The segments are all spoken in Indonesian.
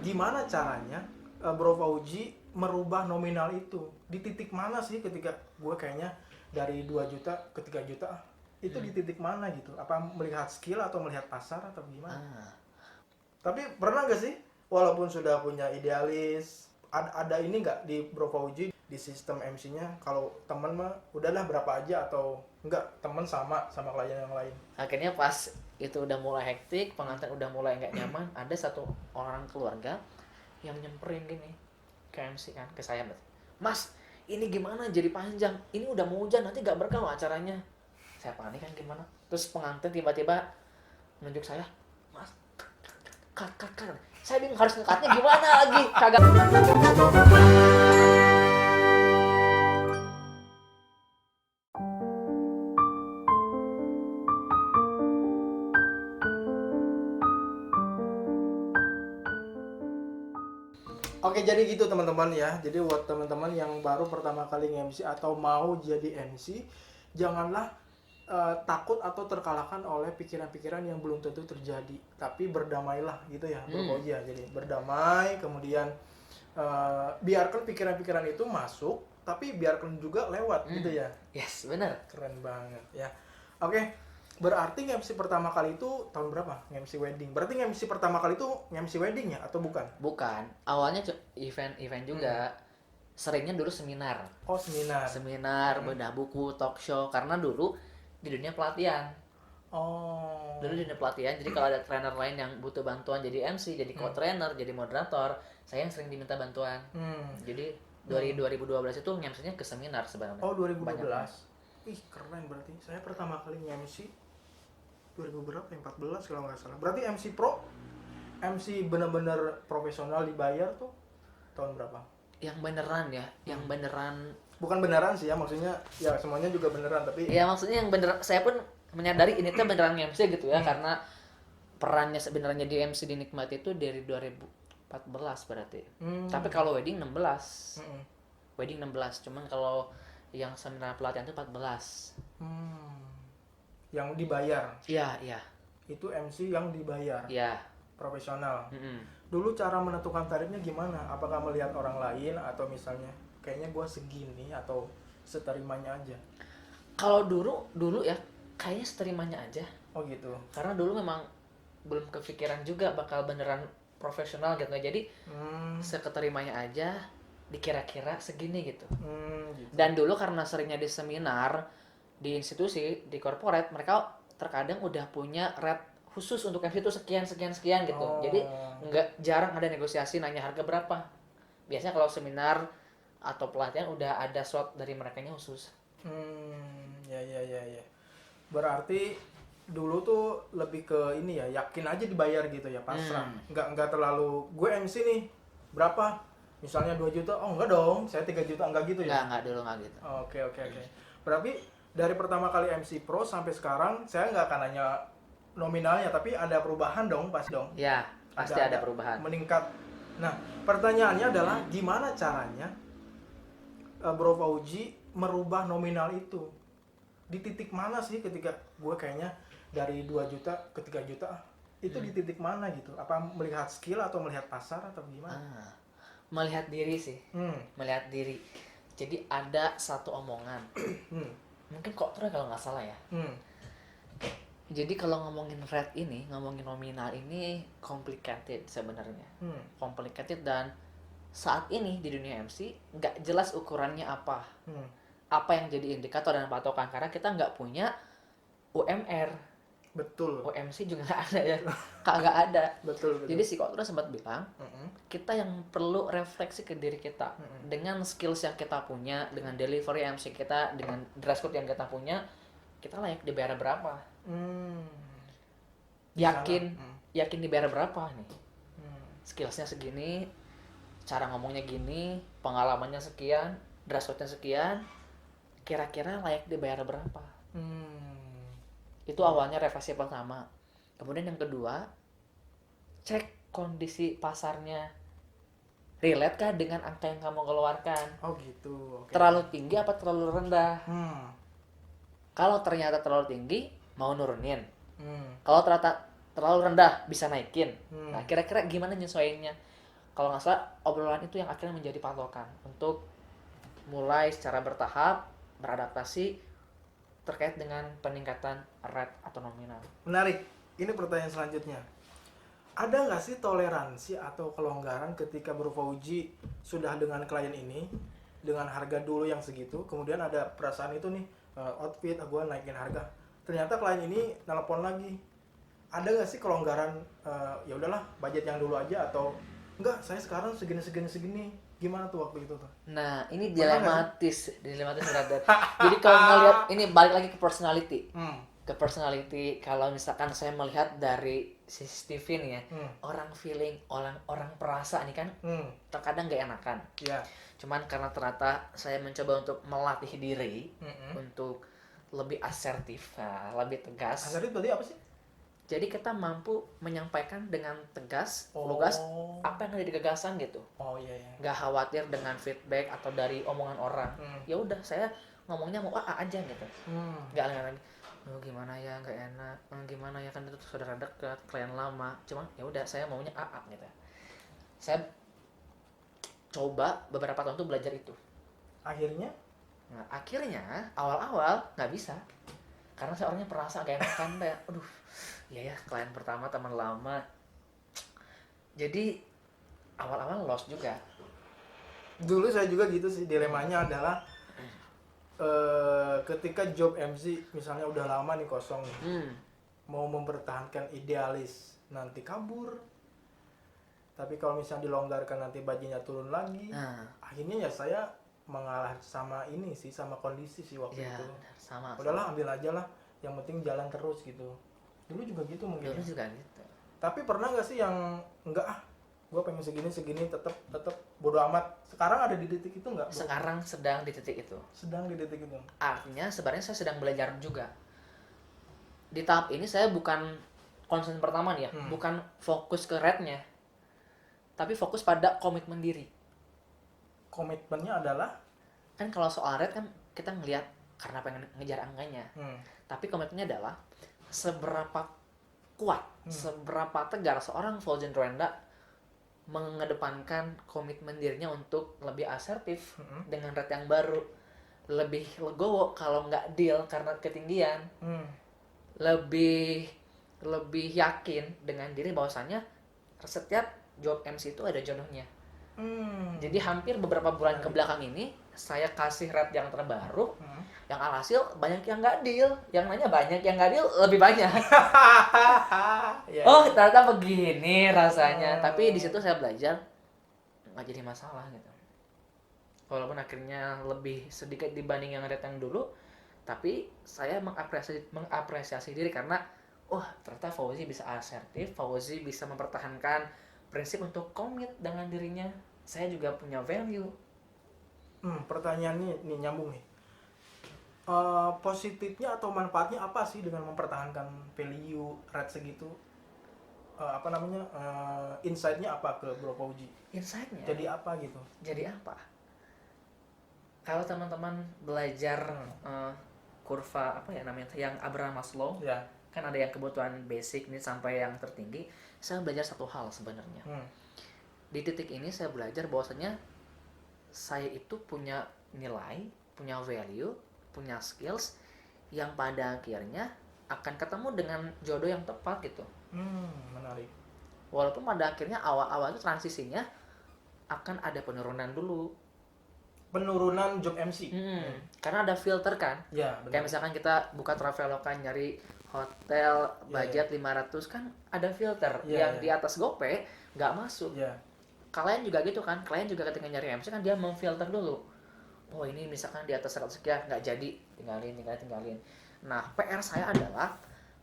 gimana caranya Bro Fauji merubah nominal itu? Di titik mana sih ketika gue kayaknya dari 2 juta ke 3 juta itu di titik mana gitu? Apa melihat skill atau melihat pasar atau gimana? Tapi pernah nggak sih walaupun sudah punya idealis ada ini nggak di Bro Fauji di sistem MC-nya kalau temen mah udahlah berapa aja atau enggak temen sama klien yang lain? Akhirnya pas itu udah mulai hektik, pengantin udah mulai nggak nyaman, ada satu orang keluarga yang nyemperin gini ke MC kan, ke saya, Mas, ini gimana jadi panjang, ini udah mau hujan, nanti gak berkah loh acaranya. Saya panik kan gimana, terus pengantin tiba-tiba menunjuk saya, Mas, cut. Saya bingung harus nge-cutnya gimana lagi, kagak. Oke, jadi gitu teman-teman ya. Jadi buat teman-teman yang baru pertama kali nge-MC atau mau jadi MC, janganlah takut atau terkalahkan oleh pikiran-pikiran yang belum tentu terjadi. Tapi berdamailah gitu ya, Bro Fauji ya. Jadi berdamai, kemudian biarkan pikiran-pikiran itu masuk, tapi biarkan juga lewat gitu ya. Yes, bener. Keren banget ya. Oke. Berarti nge-MC pertama kali itu tahun berapa? Nge-MC wedding. Berarti nge-MC pertama kali itu nge-MC wedding ya atau bukan? Bukan, awalnya event juga. Seringnya dulu seminar. Oh, seminar. Seminar, bedah buku, talk show. Karena dulu di dunia pelatihan. Oh. Dulu di dunia pelatihan, jadi kalau ada trainer lain yang butuh bantuan jadi MC, jadi co-trainer, jadi moderator, saya yang sering diminta bantuan. Jadi dari 2012 itu nge-MC-nya ke seminar sebenarnya. Oh, 2012. Banyak. Ih, keren berarti. Saya pertama kali nge-MC 2000 berapa ya? 14 kalau nggak salah. Berarti MC Pro, MC bener-bener profesional dibayar tuh tahun berapa? Yang beneran ya, yang beneran. Bukan beneran sih ya, maksudnya ya semuanya juga beneran tapi. Ya maksudnya yang beneran, saya pun menyadari ini tuh beneran MC gitu ya, karena perannya sebenarnya di MC dinikmati itu dari 2014 berarti. Tapi kalau wedding 16. Wedding 16, cuman kalau yang seminar pelatihan itu 14. Yang dibayar. Iya. Itu MC yang dibayar. Iya. Profesional. Dulu cara menentukan tarifnya gimana? Apakah melihat orang lain atau misalnya kayaknya gue segini atau seterimanya aja? Kalau dulu ya kayaknya seterimanya aja. Oh gitu. Karena dulu memang belum kepikiran juga bakal beneran profesional gitu. Jadi seketerimanya aja, dikira-kira segini gitu. Gitu. Dan dulu karena seringnya di seminar, di institusi, di corporate, mereka terkadang udah punya rate khusus untuk MC itu sekian gitu. Jadi jarang ada negosiasi nanya harga berapa. Biasanya kalau seminar atau pelatihan udah ada slot dari merekanya khusus. Ya. Berarti dulu tuh lebih ke ini ya, yakin aja dibayar gitu ya, pasrah. Enggak terlalu gue MC nih berapa? Misalnya 2 juta, oh enggak dong, saya 3 juta, enggak gitu ya? Enggak dulu enggak gitu. Oke. Berarti dari pertama kali MC Pro sampai sekarang, saya nggak akan nanya nominalnya, tapi ada perubahan dong, pasti dong? Ya, pasti ada perubahan. Meningkat. Nah, pertanyaannya adalah gimana caranya Bro Fauji merubah nominal itu? Di titik mana sih ketika gue kayaknya dari 2 juta ke 3 juta, itu di titik mana gitu? Apa melihat skill atau melihat pasar atau gimana? Melihat diri sih. Melihat diri. Jadi ada satu omongan. Mungkin kok terus kalau nggak salah ya. Jadi kalau ngomongin rate ini, ngomongin nominal ini complicated sebenarnya. Complicated, dan saat ini di dunia MC nggak jelas ukurannya apa. Apa yang jadi indikator dan patokan, karena kita nggak punya UMR. Betul. OMC juga nggak ada ya. Kagak ada. Betul. Jadi si Kotra sempat bilang, kita yang perlu refleksi ke diri kita. Dengan skills yang kita punya, dengan delivery MC kita, dengan dress code yang kita punya, kita layak dibayar berapa? Yakin dibayar berapa nih? Skillsnya segini, cara ngomongnya gini, pengalamannya sekian, dress code-nya sekian, kira-kira layak dibayar berapa? Itu awalnya refleksi pertama. Kemudian yang kedua, cek kondisi pasarnya. Relate kah dengan angka yang kamu keluarkan? Oh gitu. Okay. Terlalu tinggi apa terlalu rendah? Kalau ternyata terlalu tinggi, mau nurunin. Kalau ternyata terlalu rendah, bisa naikin. Nah, kira-kira gimana nyesuaiinnya? kalau nggak salah obrolan itu yang akhirnya menjadi patokan untuk mulai secara bertahap beradaptasi terkait dengan peningkatan rate atau nominal. Menarik. Ini pertanyaan selanjutnya. Ada nggak sih toleransi atau kelonggaran ketika Bro Fauji sudah dengan klien ini dengan harga dulu yang segitu, kemudian ada perasaan itu nih, outfit, gue naikin harga. Ternyata klien ini telepon lagi. Ada nggak sih kelonggaran, ya udahlah budget yang dulu aja, atau enggak, saya sekarang segini. Gimana tuh waktu itu tuh? Nah, ini dilematis berat. Jadi kalau ngelihat ini balik lagi ke personality. Ke personality, kalau misalkan saya melihat dari CCTV nih ya, orang feeling, orang perasa nih kan, terkadang nggak enakan. Yeah. Cuman karena ternyata saya mencoba untuk melatih diri untuk lebih asertif, lebih tegas. Asertif tadi apa sih? Jadi kita mampu menyampaikan dengan tegas, lugas apa yang ada di gagasan gitu. Oh iya. Nggak khawatir dengan feedback atau dari omongan orang. Ya udah, saya ngomongnya mau A aja gitu. Nggak lagi. Gimana ya, nggak enak, gimana ya, kan itu saudara dekat, klien lama, cuman ya udah saya maunya AA gitu. Saya coba beberapa tahun tuh belajar itu. Akhirnya awal-awal nggak bisa, karena saya orangnya perasa gak enakan kayak, aduh, ya klien pertama teman lama, jadi awal-awal lost juga. Dulu saya juga gitu sih, dilemanya adalah ketika job MC misalnya udah lama nih kosong nih, mau mempertahankan idealis nanti kabur, tapi kalau misalnya dilonggarkan nanti bajinya turun lagi. Akhirnya ya saya mengalah sama ini sih, sama kondisi sih waktu itu. Sama. Udahlah, ambil aja lah, yang penting jalan terus gitu. Dulu juga gitu mungkin. Dulu juga gitu. Tapi pernah nggak sih yang enggak, gue pengen segini tetap bodo amat. Sekarang ada di titik itu nggak? Sekarang sedang di titik itu. Sedang di titik itu. Artinya sebenarnya saya sedang belajar juga. Di tahap ini saya bukan concern pertama nih ya, bukan fokus ke rate-nya, tapi fokus pada komitmen diri. Komitmennya adalah? Kan kalau soal rate kan kita ngelihat karena pengen ngejar angkanya. Tapi komitmennya adalah seberapa kuat, seberapa tegar seorang Fauzin Rwenda mengedepankan komitmen dirinya untuk lebih asertif dengan rate yang baru, lebih legowo kalau nggak deal karena ketinggian, lebih yakin dengan diri bahwasannya setiap job MC itu ada jodohnya. Jadi hampir beberapa bulan ke belakang ini saya kasih rate yang terbaru, yang alhasil banyak yang nggak deal, yang nanya banyak, yang nggak deal lebih banyak. Oh ternyata begini rasanya. Tapi di situ saya belajar nggak jadi masalah gitu. Walaupun akhirnya lebih sedikit dibanding yang rate yang dulu, tapi saya mengapresiasi diri karena ternyata Fauzi bisa asertif, Fauzi bisa mempertahankan prinsip untuk komit dengan dirinya. Saya juga punya value. Pertanyaan nih nyambung nih. Positifnya atau manfaatnya apa sih dengan mempertahankan value rate segitu? Insight-nya apa ke Bro Fauji? Insight-nya? Jadi apa gitu? Jadi apa? Kalau teman-teman belajar kurva yang Abraham Maslow, kan ada yang kebutuhan basic nih sampai yang tertinggi. Saya belajar satu hal sebenarnya. Di titik ini saya belajar bahwasanya saya itu punya nilai, punya value, punya skills yang pada akhirnya akan ketemu dengan jodoh yang tepat gitu. Menarik. Walaupun pada akhirnya awal-awal itu transisinya akan ada penurunan dulu. Penurunan job MC. Karena ada filter kan. Ya, benar. Kayak misalkan kita buka Traveloka nyari hotel budget 500 kan ada filter. Yang di atas GoPay nggak masuk. Klien juga gitu kan. Klien juga ketika nyari MC kan dia memfilter dulu. Oh ini misalkan di atas 100 sekian nggak jadi, tinggalin. Nah PR saya adalah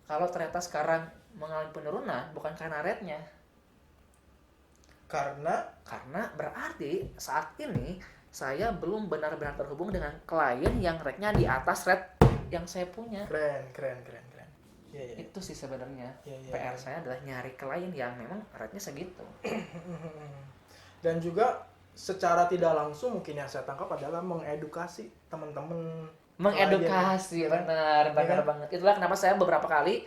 kalau ternyata sekarang mengalami penurunan bukan karena rate-nya. Karena berarti saat ini saya belum benar-benar terhubung dengan klien yang rate-nya di atas rate yang saya punya. Keren. Itu sih sebenarnya PR saya adalah nyari klien yang memang rate-nya segitu. Dan juga secara tidak langsung mungkin yang saya tangkap adalah mengedukasi teman-teman. Mengedukasi, benar banget. Itulah kenapa saya beberapa kali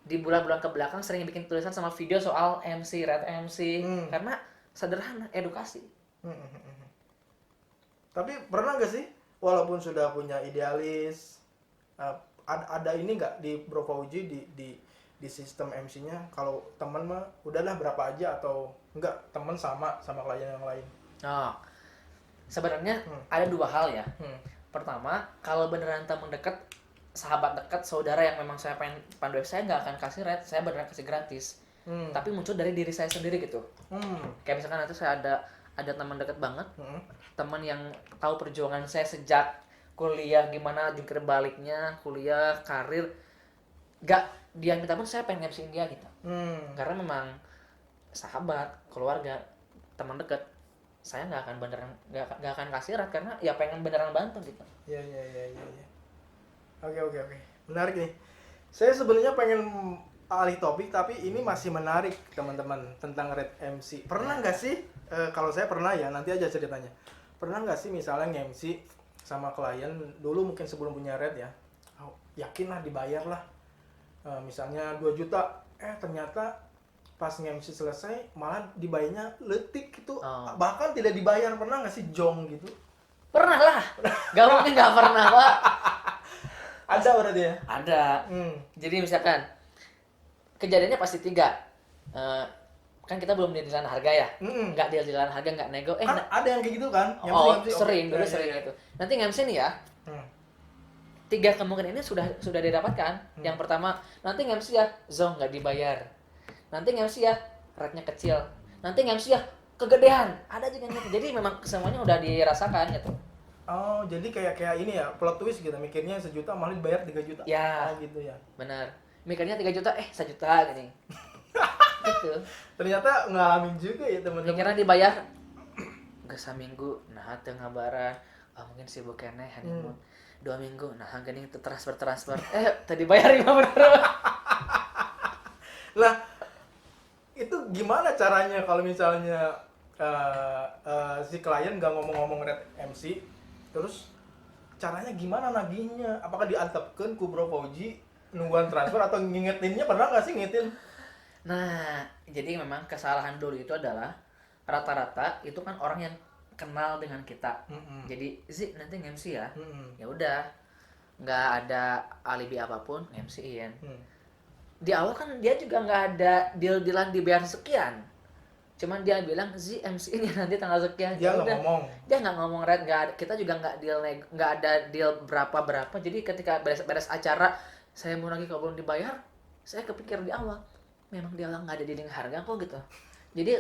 di bulan-bulan ke belakang sering bikin tulisan sama video soal MC, rate MC. Karena sederhana, edukasi. Tapi pernah nggak sih walaupun sudah punya idealis, ada ini nggak di Bro Fauji di sistem MC-nya, kalau teman mah udahlah berapa aja, atau enggak teman sama klien yang lain? Oh, sebenarnya ada dua hal ya. Pertama, kalau beneran teman dekat, sahabat dekat, saudara yang memang saya pengen pandu, saya nggak akan kasih rate, saya beneran kasih gratis. Tapi muncul dari diri saya sendiri gitu. Kayak misalkan nanti saya ada teman dekat banget, teman yang tahu perjuangan saya sejak kuliah, gimana jungkir baliknya, kuliah, karir, gak dia minta pun saya pengen MC-in dia gitu. Karena memang sahabat, keluarga, teman dekat, saya nggak akan beneran nggak akan kasih rate karena ya pengen beneran bantu gitu. Iya. Oke. Menarik nih. Saya sebenarnya pengen alih topik, tapi ini masih menarik teman-teman tentang Red MC. Pernah nggak sih? Kalau saya pernah ya, nanti aja ceritanya. Pernah nggak sih misalnya nge-MC sama klien dulu, mungkin sebelum punya Red ya, yakin lah dibayar lah. Misalnya 2 juta, ternyata pas nge-MC selesai malah dibayarnya letik gitu, bahkan tidak dibayar. Pernah nggak sih jong gitu? Pernah lah, gak mungkin gak pernah Pak. Ada berarti ya? Ada. Jadi misalkan kejadiannya pasti 3. Kan kita belum deal-dealan harga ya, nggak deal-dealan harga, nggak nego. Kan ada yang kayak gitu kan? Sering dulu sering itu. Nanti nge-MC nih ya, 3 kemungkinan ini sudah didapatkan. Yang pertama, nanti nge-MC ya zong nggak dibayar. Nanti nge-MC ya rate-nya kecil. Nanti nge-MC ya kegedean. Ada juga gitu. Jadi memang semuanya udah dirasakan gitu. Oh, jadi kayak ini ya, plot twist gitu. Mikirnya 1 juta malah dibayar 3 juta. Ya. Gitu ya. Benar. Mikirnya 3 juta, 1 juta gini. Gitu. Ternyata ngalamin juga ya teman-teman. Mikirnya dibayar gak saminggu, nah teu ngabaran. Mungkin sibuk keneh honeymoon. 2 minggu, nah geuning teu transfer. Tadi bayar 5 bener. Lah, itu gimana caranya kalau misalnya si klien nggak ngomong-ngomong Red MC, terus caranya gimana nagihnya? Apakah diantepkeun ku Bro Fauji nungguan transfer atau ngingetinnya? Pernah nggak sih ngingetin? Nah, jadi memang kesalahan dulu itu adalah rata-rata itu kan orang yang kenal dengan kita. Jadi nanti nge-MC ya. Ya udah, nggak ada alibi apapun, nge-MC-in. Di awal kan dia juga nggak ada deal-dealan dibayar sekian, cuman dia bilang MC ini nanti tanggal sekian. Dia nggak ngomong. Dia nggak ngomong rate, kita juga nggak ada deal berapa. Jadi ketika beres acara, saya mau lagi kalau belum dibayar, saya kepikir di awal, memang dia nggak ada dealing harga kok gitu. Jadi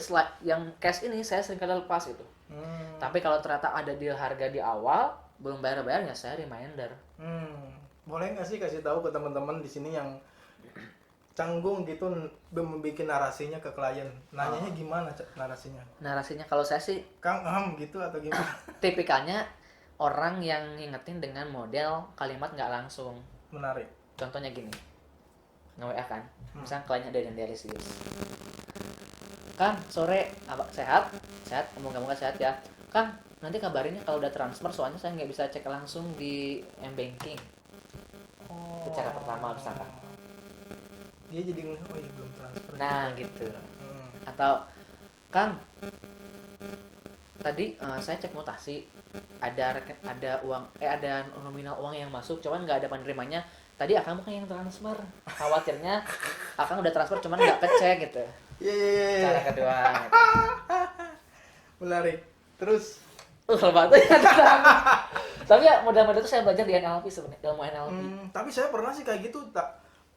yang cash ini saya sering kali lepas itu. Tapi kalau ternyata ada deal harga di awal belum bayar ya saya reminder. Boleh nggak sih kasih tahu ke teman-teman di sini yang canggung gitu membuat narasinya ke klien, nanyanya gimana narasinya? Narasinya kalau saya sih Kang gitu atau gimana? tipikalnya orang yang ngingetin dengan model kalimat nggak langsung. Menarik. Contohnya gini, nge-WA kan, misalnya kliennya ada yang dialisis. Kang, sore sehat, moga-moga sehat ya. Kang, nanti kabarinnya kalau udah transfer, soalnya saya nggak bisa cek langsung di m-banking. Itu cara pertama misalkan. Dia jadi belum transfer. Nah gitu. Atau Kang, tadi saya cek mutasi, ada uang, ada nominal uang yang masuk, cuman nggak ada penerimanya. Tadi Akang bukan yang transfer, khawatirnya Akang udah transfer cuman nggak kecek gitu. Cara kedua. Gitu. Menarik. Terus Lebat ya. Tapi ya modal-modal itu saya belajar di NLP sebenarnya, ilmu NLP. Tapi saya pernah sih kayak gitu,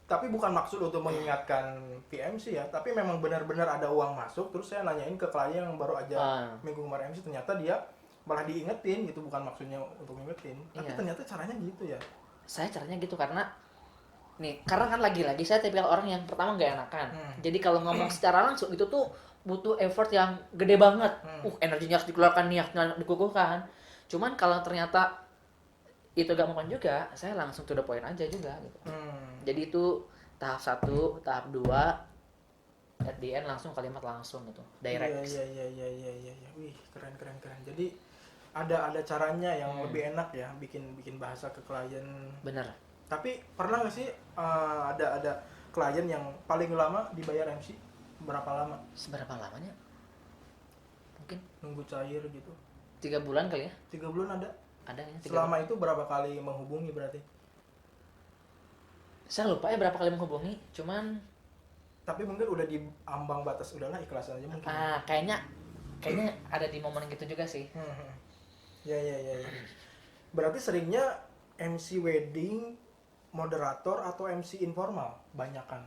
tapi bukan maksud untuk mengingatkan PMC ya, tapi memang benar-benar ada uang masuk, terus saya nanyain ke klien yang baru aja minggu kemarin MC, ternyata dia malah diingetin gitu, bukan maksudnya untuk ngingetin, tapi ternyata caranya gitu ya. Saya caranya gitu karena kan lagi-lagi saya tipikal orang yang pertama nggak enakan. Jadi kalau ngomong secara langsung itu tuh butuh effort yang gede banget. Energinya harus dikeluarkan, niatnya dikukuhkan. Cuman kalau ternyata itu gak mungkin juga, saya langsung to the point aja juga gitu. Jadi itu tahap 1, tahap 2, at the end langsung kalimat langsung gitu, direct. Iya. Wih, keren. Jadi ada caranya yang lebih enak ya, bikin bahasa ke klien. Bener. Tapi pernah nggak sih ada klien yang paling lama dibayar MC? Berapa lama? Seberapa lamanya? mungkin. Nunggu cair gitu. 3 bulan kali ya? 3 bulan ada. Ada ya. Selama itu berapa kali menghubungi berarti? Saya lupa ya berapa kali menghubungi, cuman tapi mungkin udah di ambang batas, udahlah ikhlas aja mungkin. Kayaknya ada di momen gitu juga sih. Ya. Berarti seringnya MC wedding, moderator atau MC informal banyakan?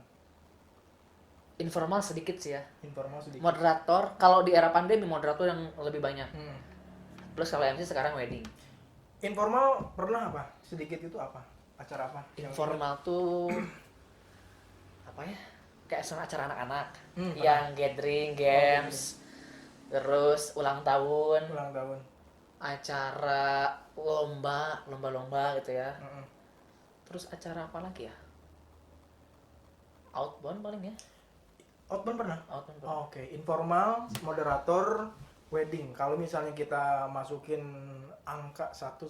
Informal sedikit sih ya. Informal sedikit. Moderator kalau di era pandemi moderator yang lebih banyak. Plus kalau MC sekarang wedding. Informal pernah apa? Sedikit itu apa? Acara apa? Informal tuh apa ya? Kayak sama acara anak-anak yang pernah. gathering, games, terus ulang tahun, acara lomba gitu ya. Terus acara apa lagi ya? Outbound paling ya. Outbound pernah? Outbound. Oke. Informal, moderator, wedding. Kalau misalnya kita masukin angka 1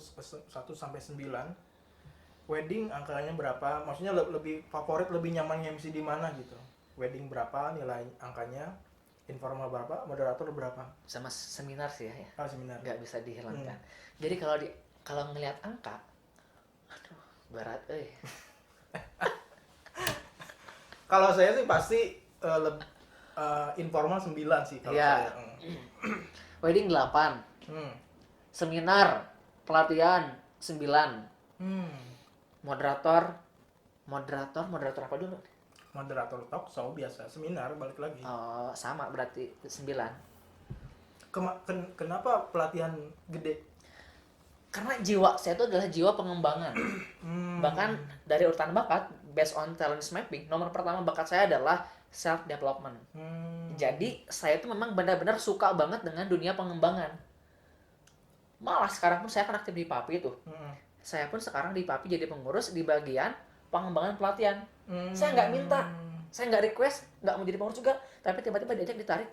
sampai 9, wedding angkanya berapa? Maksudnya lebih favorit, lebih nyaman MC di mana gitu? Wedding berapa nilai angkanya? Informal berapa? Moderator berapa? Sama seminar sih ya. Seminar. Nggak bisa dihilangkan. Jadi kalau ngelihat angka, aduh berat. Kalau saya sih pasti informal 9 sih kalau saya. Wedding 8. Seminar, pelatihan 9. Moderator apa dulu? Moderator talk show biasa, seminar balik lagi. Sama berarti 9. Kenapa pelatihan gede? Karena jiwa saya itu adalah jiwa pengembangan. Bahkan dari urutan bakat, based on talent mapping, nomor pertama bakat saya adalah self development. Jadi saya itu memang benar-benar suka banget dengan dunia pengembangan. Malah sekarang pun saya kan aktif di PAPI itu. Saya pun sekarang di PAPI jadi pengurus di bagian pengembangan pelatihan. Saya nggak minta, saya nggak request, nggak mau jadi pengurus juga, tapi tiba-tiba diajak ditarik,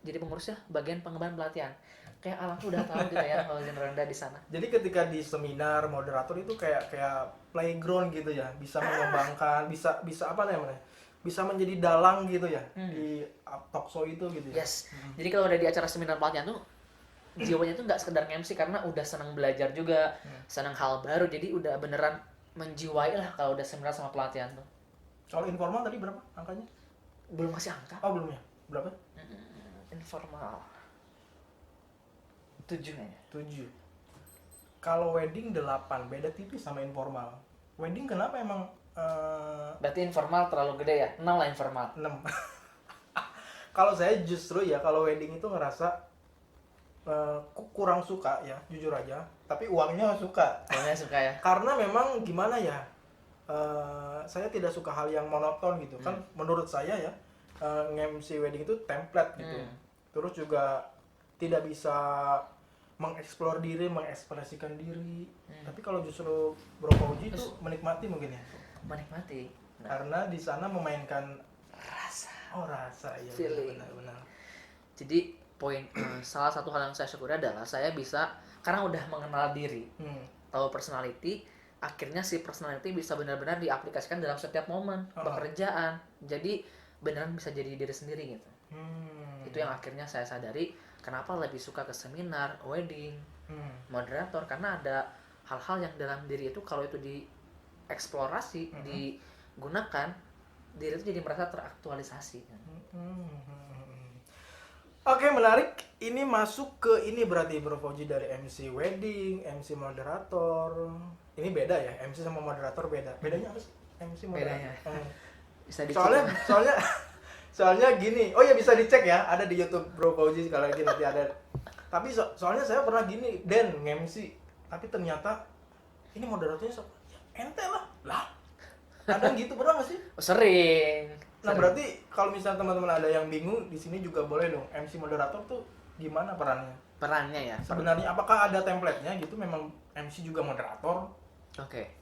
jadi pengurusnya bagian pengembangan pelatihan. Kayak Alang tuh udah tahu gitu ya kalau Rendah di sana. Jadi ketika di seminar moderator itu kayak playground gitu ya, bisa mengembangkan, bisa apa namanya? Bisa menjadi dalang gitu ya di talk show itu gitu ya. Yes. Jadi kalau udah di acara seminar pelatihan tuh jiwanya tuh nggak sekedar MC karena udah senang belajar juga, senang hal baru, jadi udah beneran menjiwai lah kalau udah seminar sama pelatihan tuh. Kalau informal tadi berapa angkanya? Belum kasih angka. Belum ya? Berapa? Informal 7 kayaknya. 7. Kalau wedding 8, beda tipis sama informal. Wedding kenapa emang berarti informal terlalu gede ya? 6 lah informal. 6. Kalau saya justru ya kalau wedding itu ngerasa kurang suka ya, jujur aja. Tapi uangnya suka. Uangnya suka ya? Karena memang gimana ya, saya tidak suka hal yang monoton gitu. Kan menurut saya ya, nge-MC wedding itu template gitu. Terus juga tidak bisa mengeksplor diri, mengekspresikan diri. Tapi kalau justru Bro Fauji itu menikmati mungkin ya. Menikmati. Karena di sana memainkan rasa. Rasa ya. Benar. Jadi salah satu hal yang saya syukuri adalah saya bisa karena udah mengenal diri, tahu personality, akhirnya si personality bisa benar-benar diaplikasikan dalam setiap momen pekerjaan. Jadi beneran bisa jadi diri sendiri gitu. Itu yang akhirnya saya sadari kenapa lebih suka ke seminar, wedding, moderator, karena ada hal-hal yang dalam diri itu kalau itu dieksplorasi, digunakan, diri itu jadi merasa teraktualisasi. Oke, menarik. Ini masuk ke ini berarti Bro Fauji dari MC wedding, MC moderator. Ini beda ya, MC sama moderator beda. Bedanya apa sih? MC moderator. Bisa dicek. Soalnya gini. Oh ya, bisa dicek ya, ada di YouTube Bro Fauji kalau lagi nanti ada. Tapi soalnya saya pernah gini, nge-MC, tapi ternyata ini moderatornya ente lah. Kadang gitu, pernah nggak sih? Sering. Nah, berarti kalau misalnya teman-teman ada yang bingung, di sini juga boleh dong. MC moderator tuh gimana perannya? Perannya ya? Sebenarnya apakah ada template-nya gitu, memang MC juga moderator? Oke.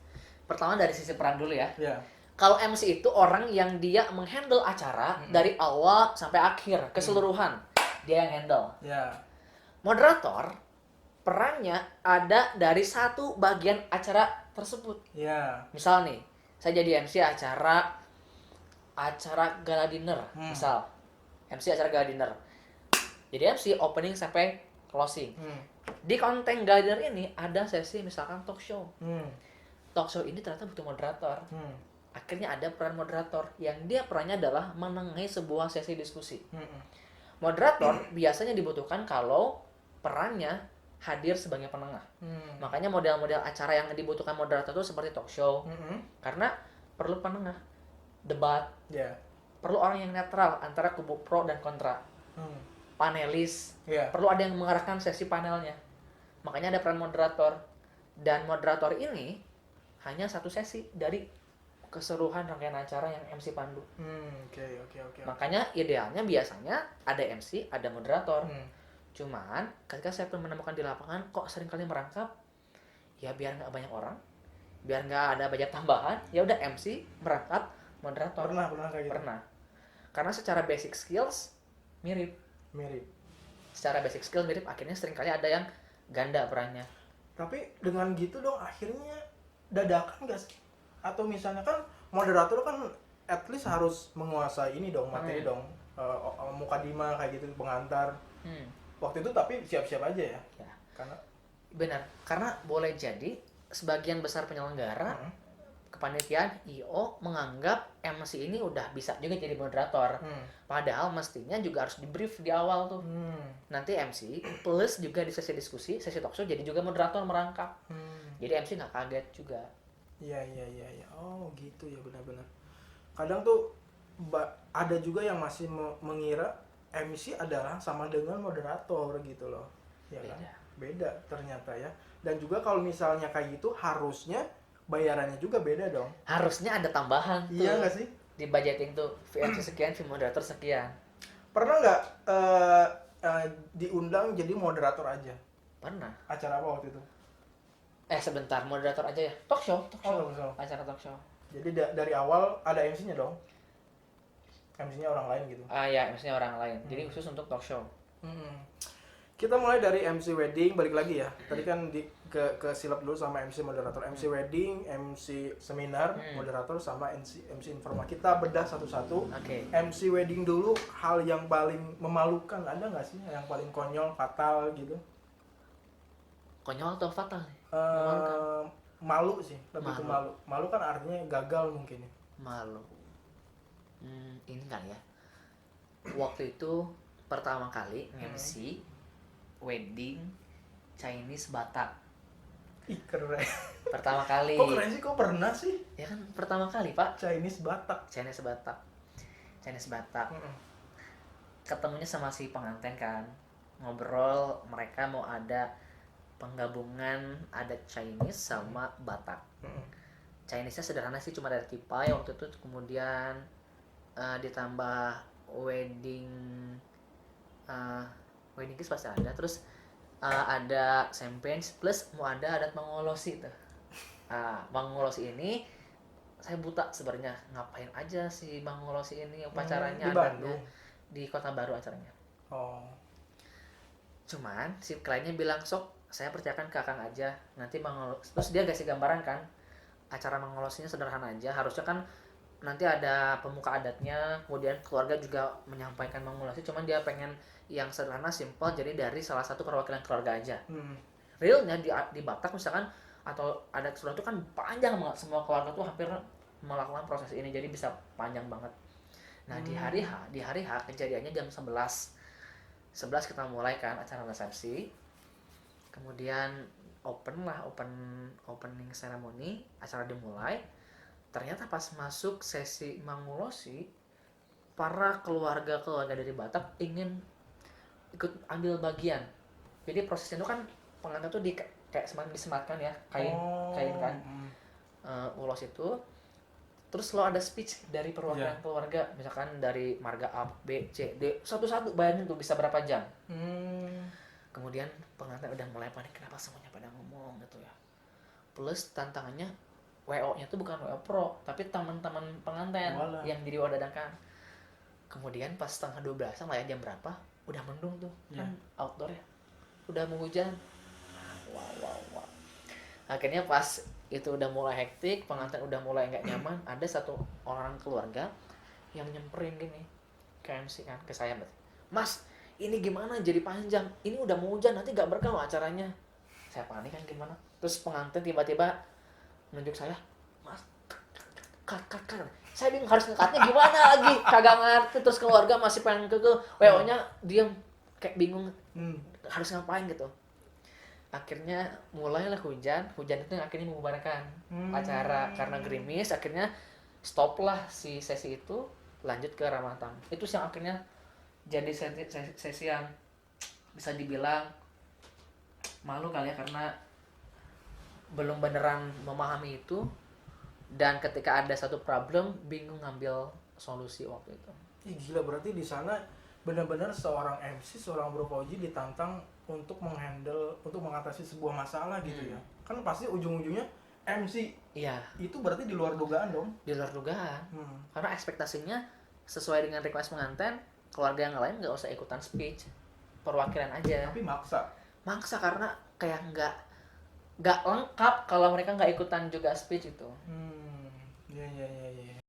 Pertama dari sisi peran dulu ya. Ya. Kalau MC itu orang yang dia menghandle acara dari awal sampai akhir, keseluruhan. Dia yang handle. Ya. Moderator, perannya ada dari satu bagian acara tersebut. Ya. Misal nih, saya jadi MC acara gala dinner, misal MC acara gala dinner. Jadi MC opening sampai closing. Di content gather ini ada sesi misalkan talk show. Talk show ini ternyata butuh moderator. Akhirnya ada peran moderator yang dia perannya adalah menengahi sebuah sesi diskusi. Moderator biasanya dibutuhkan kalau perannya hadir sebagai penengah. Makanya model-model acara yang dibutuhkan moderator itu seperti talk show. Karena perlu penengah, debat. Perlu orang yang netral antara kubu pro dan kontra. Panelis. Perlu ada yang mengarahkan sesi panelnya. Makanya ada peran moderator. Dan moderator ini hanya satu sesi dari keseluruhan rangkaian acara yang MC pandu. Oke. Makanya idealnya biasanya ada MC, ada moderator. Cuman ketika saya pun menemukan di lapangan kok seringkali merangkap, ya biar nggak banyak orang, biar nggak ada budget tambahan, ya udah MC merangkap moderator. Pernah kayak gitu. Pernah. Karena secara basic skills mirip. Secara basic skill mirip, akhirnya seringkali ada yang ganda perannya. Tapi dengan gitu dong akhirnya dadakan gak sih? Atau misalnya kan moderator kan at least harus menguasai ini dong, materi dong, mukadimah kayak gitu, pengantar. Waktu itu tapi siap-siap aja ya. Karena benar, karena boleh jadi sebagian besar penyelenggara kepanitiaan IO menganggap MC ini udah bisa juga jadi moderator. Padahal mestinya juga harus di brief di awal tuh. Nanti MC plus juga di sesi diskusi, sesi talk show jadi juga moderator merangkap. Jadi MC nggak kaget juga. Iya. Oh gitu ya, benar-benar. Kadang tuh ada juga yang masih mengira MC adalah sama dengan moderator gitu loh. Ya kan? Beda ternyata ya. Dan juga kalau misalnya kayak gitu harusnya bayarannya juga beda dong. Harusnya ada tambahan tuh. Iya nggak sih? Di budgeting tuh VMC sekian, film moderator sekian. Pernah nggak diundang jadi moderator aja? Pernah. Acara apa waktu itu? Sebentar, moderator aja ya. Talk show. Talk show. Acara talk show. Jadi dari awal ada MC-nya dong? MC-nya orang lain gitu? Ya, MC-nya orang lain. Jadi khusus untuk talk show. Kita mulai dari MC wedding, balik lagi ya. Tadi kan ke silap dulu sama MC moderator. MC wedding, MC seminar, moderator sama MC informal. Kita bedah satu-satu. MC wedding dulu, hal yang paling memalukan ada nggak sih? Yang paling konyol, fatal gitu? Konyol atau fatal? Malu sih, lebih ke malu. Malu kan artinya gagal mungkin ya. Malu. Ini kali ya. Waktu itu pertama kali MC wedding Chinese Batak. Ih keren. Pertama kali. Kok keren sih? Kok pernah sih? Ya kan pertama kali Pak. Chinese Batak. Ketemunya sama si pengantin kan. Ngobrol, mereka mau ada penggabungan adat Chinese sama Batak. Chinese-nya sederhana sih, cuma ada kipai waktu itu, kemudian ditambah wedding kiss pasti ada, terus ada champagne plus mau ada adat Mangolosi tuh. Mangolosi ini saya buta sebenarnya, ngapain aja si Mangolosi ini upacaranya adatnya di Kota Baru acaranya. Cuman si kliennya bilang sok saya percayakan ke Akang aja, nanti terus dia kasih gambaran kan acara Mangolosinya sederhana aja, harusnya kan nanti ada pemuka adatnya, kemudian keluarga juga menyampaikan Mangolosi, cuman dia pengen yang sederhana, simple, jadi dari salah satu perwakilan keluarga aja. Realnya di Batak misalkan atau adat Sunda itu kan panjang banget, semua keluarga tuh hampir melakukan proses ini, jadi bisa panjang banget. Nah di hari H kejadiannya jam 11 kita mulai kan acara resepsi, kemudian opening ceremony, acara dimulai. Ternyata pas masuk sesi Mangolosi, para keluarga dari Batak ingin ikut ambil bagian. Jadi prosesnya itu kan pengantin tuh kayak semakin disematkan ya, kain kan, ulos itu. Terus lo ada speech dari perwakilan keluarga, misalkan dari marga A, B, C, D, satu-satu, bayangin tuh bisa berapa jam. Kemudian pengantin udah mulai panik, kenapa semuanya pada ngomong gitu ya. Plus tantangannya WO-nya tuh bukan WO Pro, tapi teman-teman pengantin yang jadi dadakan. Kemudian pas setengah 12 lah ya, jam berapa, udah mendung tuh, kan outdoor ya, udah mau hujan. Wow. Akhirnya pas itu udah mulai hektik, pengantin udah mulai nggak nyaman, ada satu orang keluarga yang nyemperin gini ke MC kan, ke saya berarti, Mas, ini gimana jadi panjang, ini udah mau hujan nanti gak berkah loh acaranya. Saya panik kan gimana, terus pengantin tiba-tiba menunjuk saya, mas cut. Saya bingung harus ngekatnya gimana lagi, kagak ngerti. Terus keluarga masih pengen ke WO-nya, dia kayak bingung harus ngapain gitu. Akhirnya mulailah hujan itu yang akhirnya membubarkan acara karena gerimis. Akhirnya stop lah si sesi itu, lanjut ke ramah tamu. Itu yang akhirnya jadi sesi yang bisa dibilang malu kali ya, karena belum beneran memahami itu, dan ketika ada satu problem bingung ngambil solusi waktu itu. Ih, gila, berarti di sana benar-benar seorang MC, seorang Bro Fauji ditantang untuk mengatasi sebuah masalah gitu ya. Kan pasti ujung-ujungnya MC. Iya. Itu berarti di luar dugaan dong. Di luar dugaan. Karena ekspektasinya sesuai dengan request pengantin, keluarga yang lain nggak usah ikutan speech, perwakilan aja. Tapi maksa karena kayak nggak lengkap kalau mereka nggak ikutan juga speech itu. Iya.